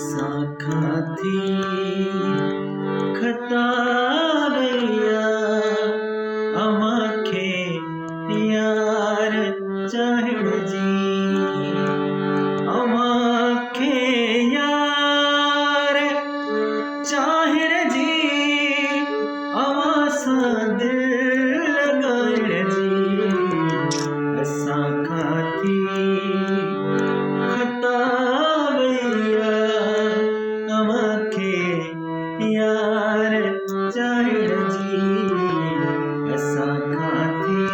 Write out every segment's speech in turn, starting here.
साखा थी खतावैया अमाखे यार चाहण जी अमाखे यार चाहण जी अमा सां दिल लगाइण जी साखा थी खतावैया अमाखे यार चाहण जी साखा थी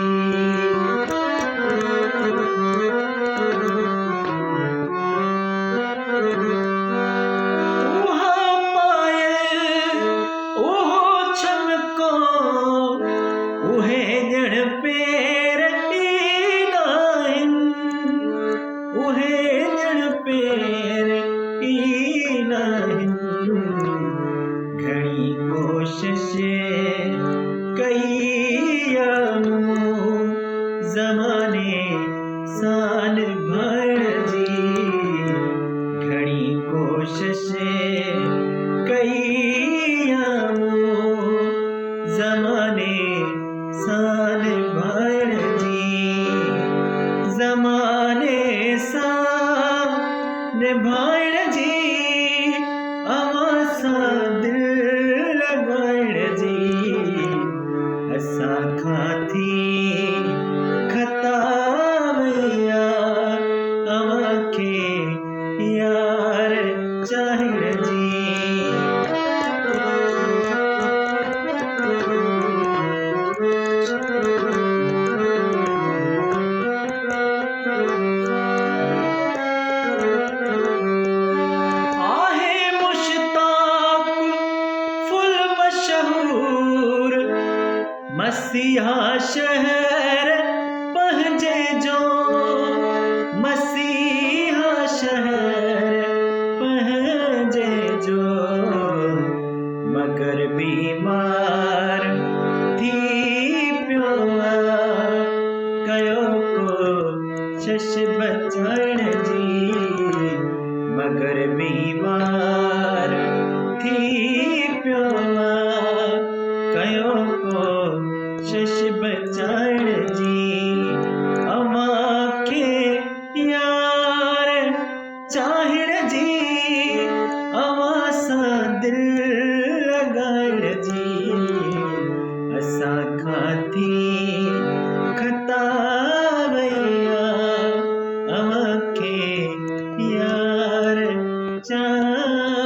घणी कोशिश कई ज़माने सां निभाइण जी घणी कोशिश कई ज़माने सां निभाइण जी ज़माने सां निभाइण जी अमा सां दिल लगाइण जी साखा थी खतावैया अमाखे यार चाहण जी मसीहा शहर पंहिंजे जो मसीहा शहर पंहिंजे जो मगर बीमार थी पियो कयो कोशिश बचाइण जी मगर बीमार थी पियो कयो कोशिश बचाइण जी अमाखे यार चाहण जी अमा सां दिल लगाइण जी साखा थी खतावैया अमाखे यार चाहण